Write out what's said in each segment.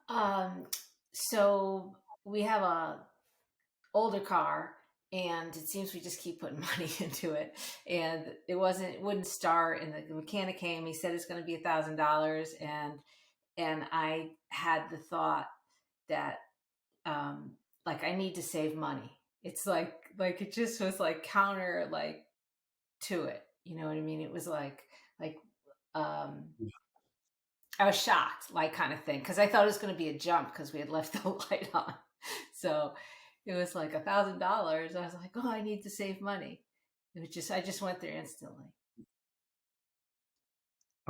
Um, so we have a older car, and it seems we just keep putting money into it, and it wouldn't start. And the mechanic came. He said it's going to be $1,000, and I had the thought that like I need to save money. It's like it just was like counter like to it. You know what I mean? It was like um I was shocked, like kind of thing, because I thought it was going to be a jump because we had left the light on. So it was like $1,000. I was like, oh, I need to save money. It was just I just went there instantly.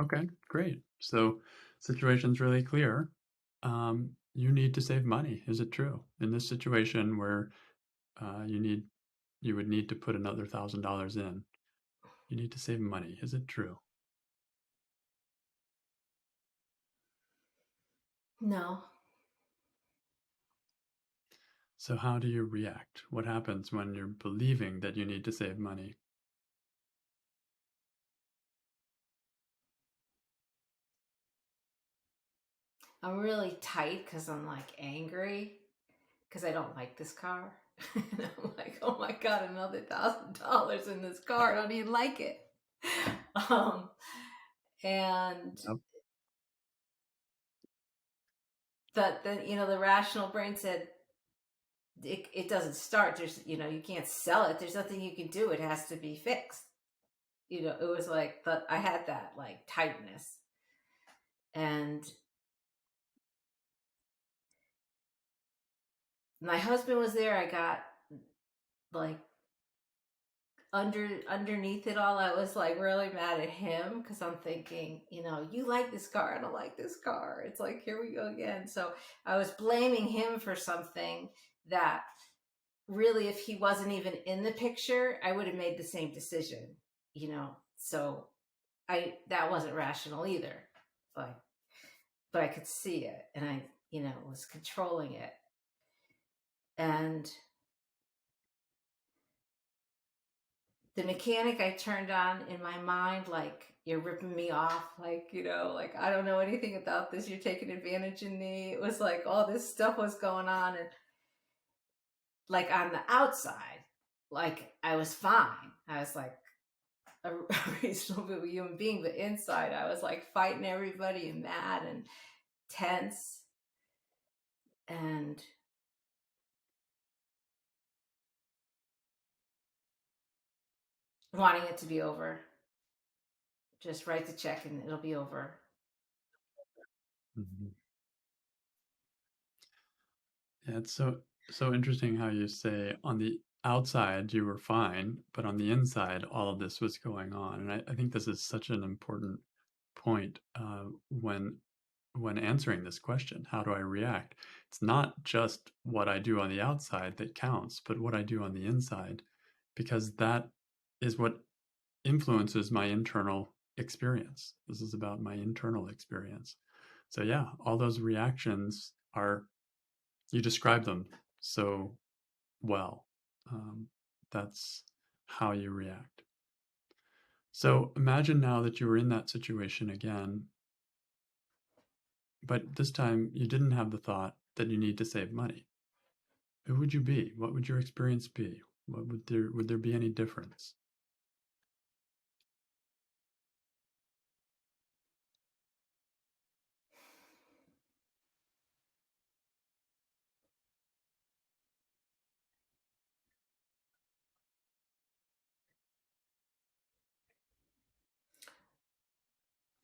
Okay, great. So situation's really clear. You need to save money. Is it true? In this situation where you would need to put another $1,000 in, you need to save money. Is it true? No, So how do you react? What happens when you're believing that you need to save money? I'm really tight because I'm like angry because I don't like this car. And I'm like, oh my god, another $1,000 in this car. I don't even like it. Um, and Yep. the rational brain said it doesn't start. There's you can't sell it. There's nothing you can do. It has to be fixed. It was like I had that like tightness, and my husband was there. I got like underneath it all, I was like really mad at him because I'm thinking, you like this car, I don't like this car. It's like here we go again. So I was blaming him for something that really, if he wasn't even in the picture, I would have made the same decision. So I that wasn't rational either. Like, but I could see it, and I was controlling it, and the mechanic I turned on in my mind, like, you're ripping me off, like, like, I don't know anything about this, you're taking advantage of me. It was like all this stuff was going on, and like on the outside, like I was fine. I was like a reasonable human being, but inside I was like fighting everybody and mad and tense and wanting it to be over. Just write the check and it'll be over. Mhm. Yeah, it's so interesting how you say on the outside you were fine, but on the inside all of this was going on. And I think this is such an important point when answering this question, how do I react? It's not just what I do on the outside that counts, but what I do on the inside, because that is what influences my internal experience. This is about my internal experience. So yeah, all those reactions are, you describe them so well. Um, that's how you react. So imagine now that you were in that situation again, but this time you didn't have the thought that you need to save money. Who would you be? What would your experience be? What would there be any difference?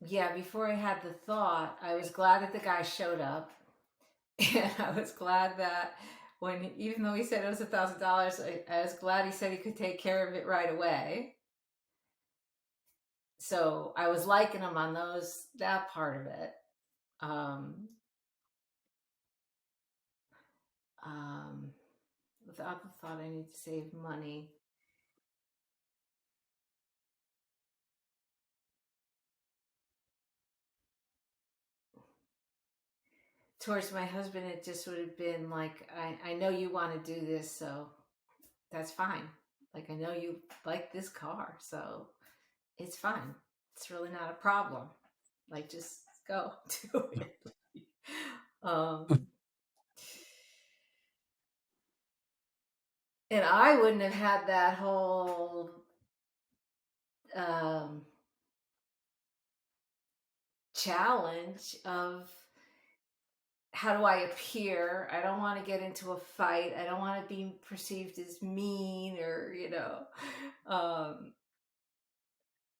Yeah, before I had the thought, I was glad that the guy showed up. And I was glad that even though he said it was $1,000, I was glad he said he could take care of it right away. So I was liking him on that part of it. Um, um, without the thought I need to save money. Towards my husband, it just would have been like, I know you want to do this, so that's fine. Like, I know you like this car, so it's fine. It's really not a problem. Like, just go do it. Um, and I wouldn't have had that whole um, challenge of how do I appear? I don't want to get into a fight. I don't want to be perceived as mean or, um,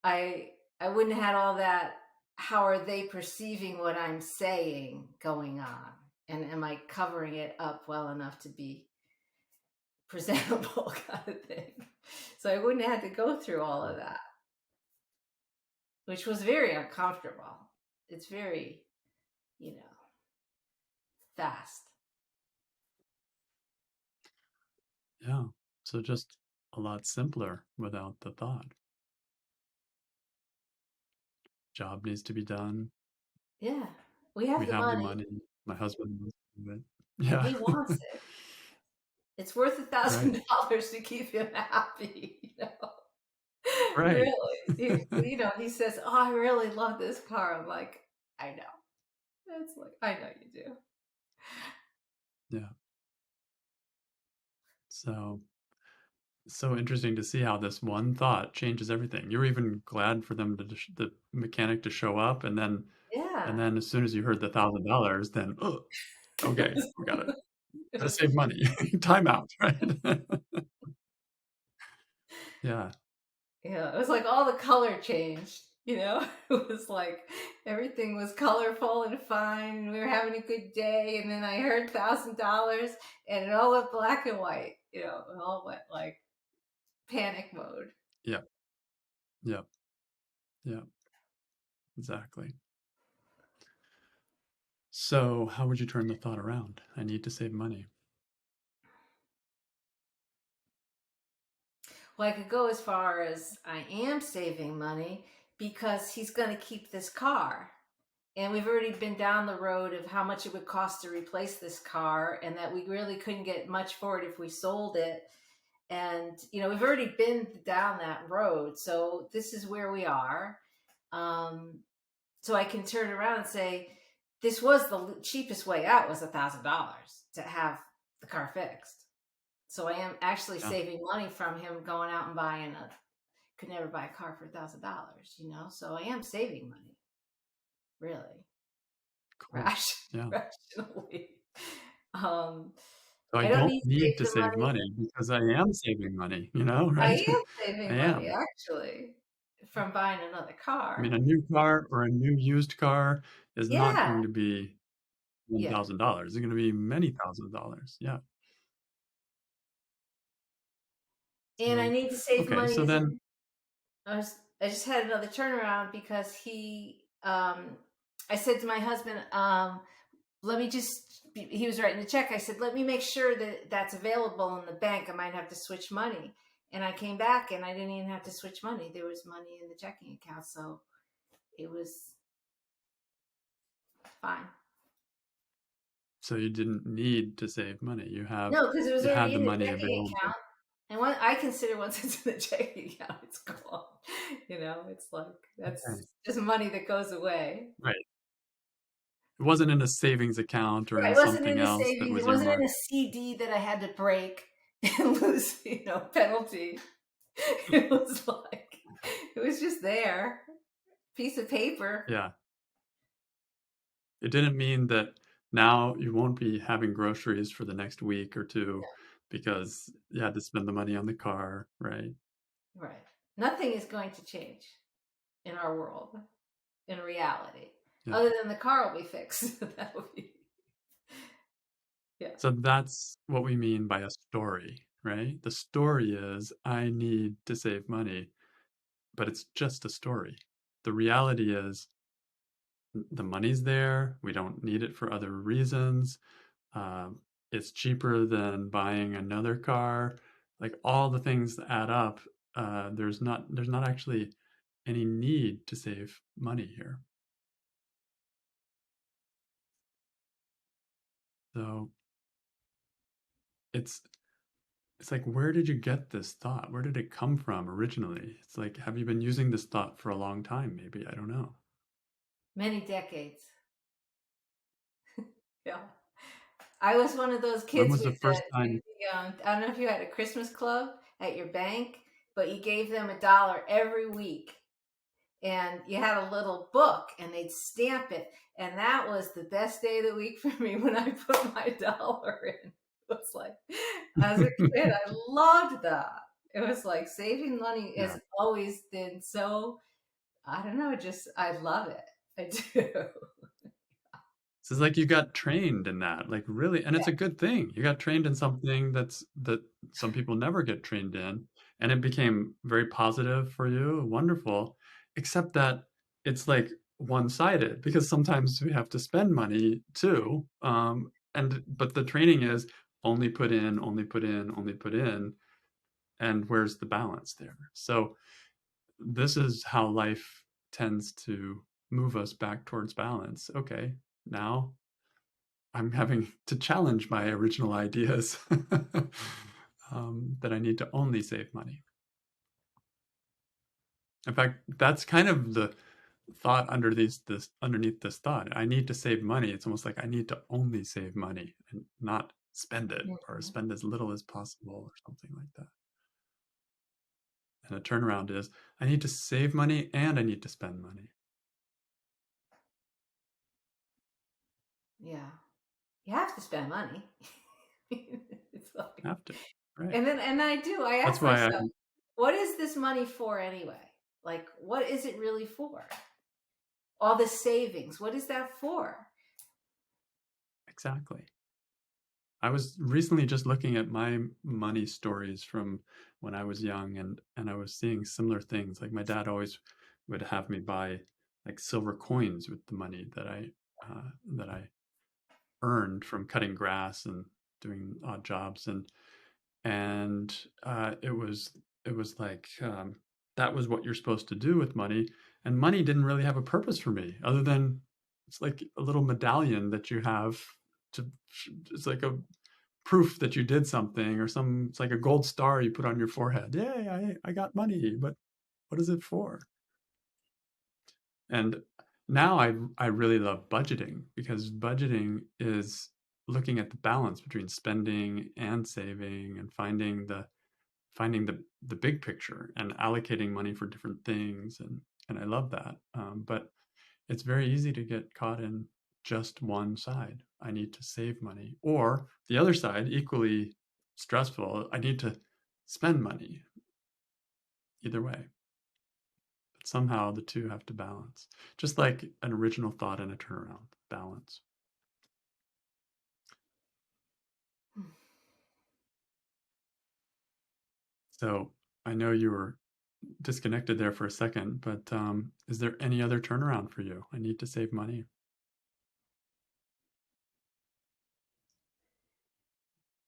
I wouldn't have had all that. How are they perceiving what I'm saying going on? And am I covering it up well enough to be presentable kind of thing? So I wouldn't have had to go through all of that, which was very uncomfortable. It's very, you know, fast. Yeah. So just a lot simpler without the thought. Job needs to be done. Yeah. We have We the have the money money. My husband wants to do it. and Yeah. he wants it. It's worth Right. $1,000 to keep him happy, Right. Really. He says, "Oh, I really love this car." I'm like, I know. It's like, I know you do. Yeah. So interesting to see how this one thought changes everything. You were even glad for them to the mechanic to show up, and Yeah. then as soon as you heard the $1,000, then oh, okay, we It gotta was save money. Time out, right? Yeah, Yeah, it was like all the color changed, It was like everything was colorful and fine, and we were having a good day, and then I heard $1,000 and it all went black and white, it all went like panic mode. yeah, yeah, yeah, exactly. So how would you turn the thought around? I need to save money. Well, I could go as far as I am saving money because he's going to keep this car. And we've already been down the road of how much it would cost to replace this car, and that we really couldn't get much for it if we sold it. And, we've already been down that road. So this is where we are. Um, so I can turn around and say, this was the cheapest way out was $1,000 to have the car fixed. So I am actually Yeah, saving money from him going out and buying could never buy a car for $1,000, So I am saving money, really, cool. Yeah. rationally. Um, So I I don't don't need to need save to the save money. money because I am saving money, I right? am I saving money, am. actually, from buying another I mean, car. a new car or a new used car is not Yeah, going to be yeah. $1,000. It's going to be many thousand dollars. Yeah. And I So, need to save okay. So money. then, I just had another turnaround because I said to my husband, let me he was writing the check. I said, let me make sure that that's available in the bank. I might have to switch money. And I came back and I didn't even have to switch money. There was money in the checking account. So it was fine. so you didn't need to save money. No, because it was You had already the in the money checking available. account. And I consider once it's in the checking account, it's gone. It's like Okay. that's just money that goes away. Right. It wasn't in a savings account or Right. in It wasn't something in a else that savings. It was wasn't in a earmarked. CD that I had to break and lose, penalty. It was like it was just there, piece of paper. Yeah. It didn't mean that now you won't be having groceries for the next week or two because you had to spend the money on the car, right? Right. Nothing is going to change in our world, in reality, Yeah. other than the car will be fixed. That will be, yeah. So that's what we mean by a story, right? The story is I need to save money, but it's just a story. The reality is the money's there. We don't need it for other reasons. Um, it's cheaper than buying another car. Like all the things that add up, there's not actually any need to save money here. So it's it's like where did you get this thought? Where did it come from originally? It's like have you been using this thought for a long time? Maybe I don't know. Many decades. Yeah. I was one of those When kids was with the first time? I don't know if you had a Christmas club at your bank, but you gave them $1 every week, and you had a little book, and they'd stamp it, and that was the best day of the week for me when I put my dollar in. It was like, as a kid, I loved that. It was like saving money Yeah. has always been so, I don't know, just I love it. I do. So it's like you got trained in that, like really, and it's Yeah. a good thing. You got trained in something that some people never get trained in, and it became very positive for you, wonderful, except that it's like one-sided because sometimes we have to spend money too. And but the training is only put in, only put in, only put in, and where's the balance there? So this is how life tends to move us back towards balance. Okay, now I'm having to challenge my original ideas that I need to only save money. In fact, that's kind of the thought underneath this thought. I need to save money. It's almost like I need to only save money and not spend it or Mhm. spend as little as possible or something like that. And a turnaround is I need to save money and I need to spend money. Yeah. You have to spend money. It's like, Have to, right? and I do. I That's ask why I myself, what is this money for anyway? Like, what is it really for? All the savings, what is that for? exactly. I was recently just looking at my money stories from when I was young and I was seeing similar things. Like my dad always would have me buy like silver coins with the money that I earned from cutting grass and doing odd jobs and it was like that was what you're supposed to do with money, and money didn't really have a purpose for me other than it's like a little medallion that you have to it's like a proof that you did something or some it's like a gold star you put on your forehead. Yay, I got money, but what is it for? And now I really love budgeting because budgeting is looking at the balance between spending and saving and finding the big picture and allocating money for different things and I love that. But it's very easy to get caught in just one side. I need to save money, or the other side, equally stressful. I need to spend money. Either way, but somehow the two have to balance, just like an original thought and a turnaround balance. So I know you were disconnected there for a second, but is there any other turnaround for you? I need to save money.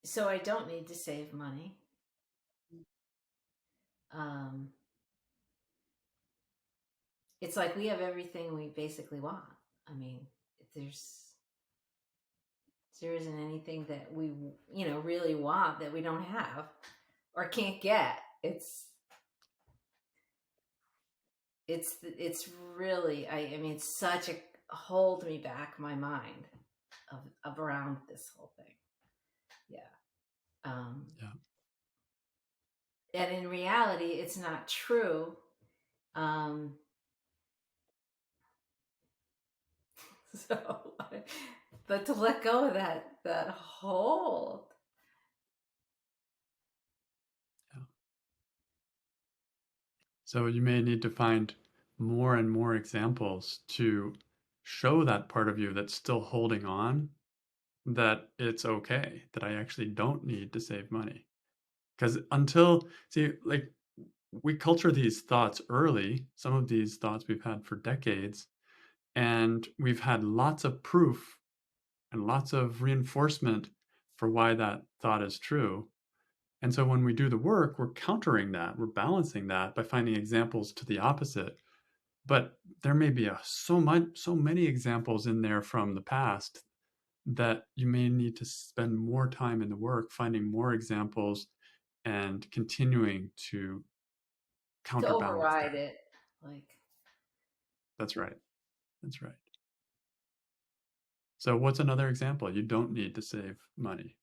So I don't need to save money. Um, it's like we have everything we basically want. I mean, there's there isn't anything that we really want that we don't have or can't get. It's really, I mean, it's such a hold me back my mind of around this whole thing. Yeah. Um, Yeah. and in reality, it's not true. Um, so, but to let go of that hold. Yeah. So you may need to find more and more examples to show that part of you that's still holding on that it's okay, that I actually don't need to save money. Because until, see, like we culture these thoughts early, some of these thoughts we've had for decades, and we've had lots of proof and lots of reinforcement for why that thought is true. And so when we do the work, we're countering that, we're balancing that by finding examples to the opposite. But there may be so many examples in there from the past that you may need to spend more time in the work finding more examples and continuing to To counterbalance override that. it, like, That's right. That's right. So what's another example? You don't need to save money.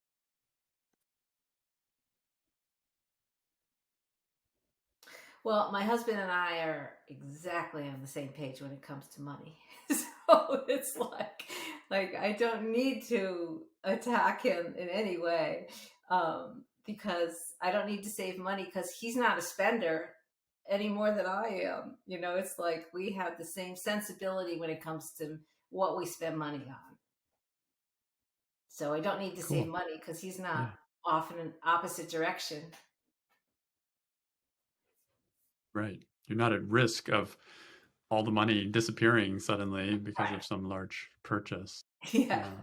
Well, my husband and I are exactly on the same page when it comes to money. So it's like I don't need to attack him in any way, because I don't need to save money because he's not a spender any more than I am. It's like we have the same sensibility when it comes to what we spend money on. So I don't need to save Cool. money because he's not Yeah. off in an opposite direction. Right. You're not at risk of all the money disappearing suddenly because Right. of some large purchase. Yeah.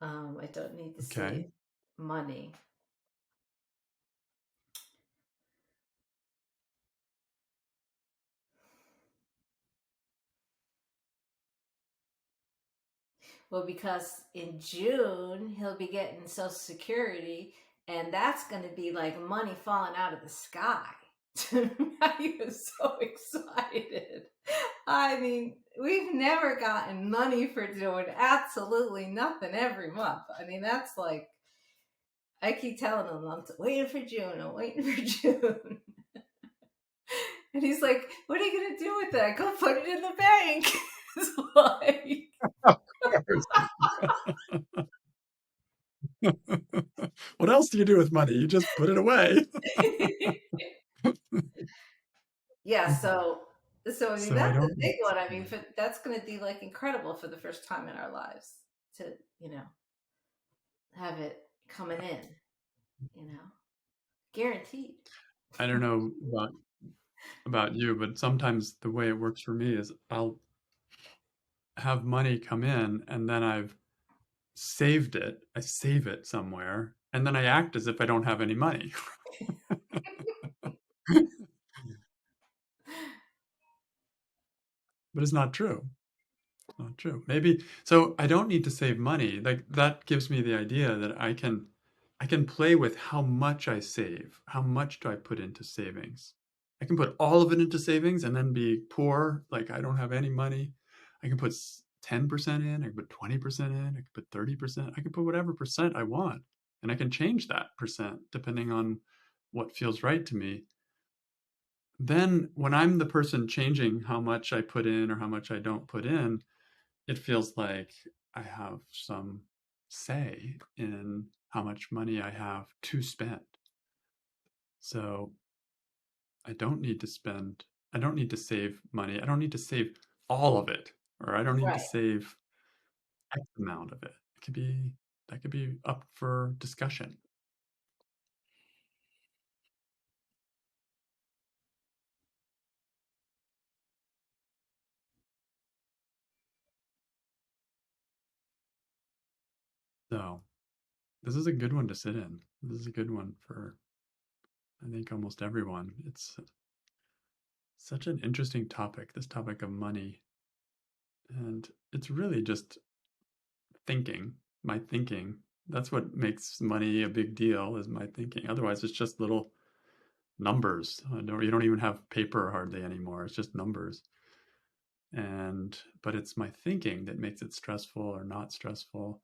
Yeah. I don't need to Okay. save money. Well, because in June he'll be getting Social Security, and that's going to be like money falling out of the sky. I am so excited. I mean, we've never gotten money for doing absolutely nothing every month. I mean, that's like, I keep telling him, I'm waiting for June, I'm waiting for June. And he's like, what are you going to do with that? Go put it in the bank. It's like, Of course. What else do you do with money? You just put it away. yeah, so I mean So I that's a don't big need one. I mean, to. that's going to be like incredible for the first time in our lives to have it coming in, guaranteed. I don't know about you, but sometimes the way it works for me is I'll have money come in and then I've saved it. I save it somewhere, and then I act as if I don't have any money. But it's not true. Not true. Maybe so I don't need to save money. Like that gives me the idea that I can play with how much I save. How much do I put into savings? I can put all of it into savings and then be poor, like I don't have any money. I can put 10% in, I can put 20% in, I can put 30%. I can put whatever percent I want. And I can change that percent depending on what feels right to me. Then when I'm the person changing how much I put in or how much I don't put in, it feels like I have some say in how much money I have to spend. So I don't need to spend, I don't need to save money. I don't need to save all of it, or I don't need to Right. save X amount of it. That could be up for discussion. So this is a good one to sit in. This is a good one for, I think, almost everyone. It's such an interesting topic, this topic of money. And it's really just thinking, my thinking. That's what makes money a big deal is my thinking. Otherwise, it's just little numbers. You don't even have paper hardly anymore. It's just numbers. But it's my thinking that makes it stressful or not stressful.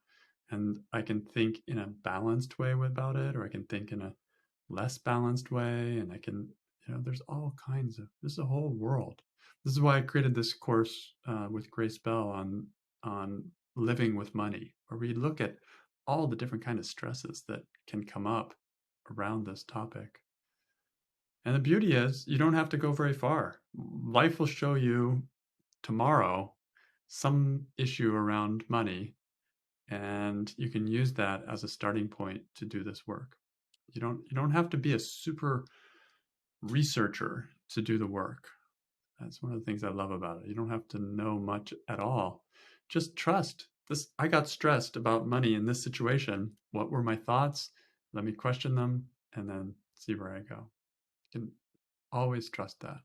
And I can think in a balanced way about it, or I can think in a less balanced way. And I can, there's all kinds of, this is a whole world. This is why I created this course with Grace Bell on living with money, where we look at all the different kind of stresses that can come up around this topic. And the beauty is, you don't have to go very far. Life will show you tomorrow some issue around money, and you can use that as a starting point to do this work. You don't have to be a super researcher to do the work. That's one of the things I love about it. You don't have to know much at all. Just trust. This I got stressed about money in this situation. What were my thoughts? Let me question them and then see where I go. You can always trust that.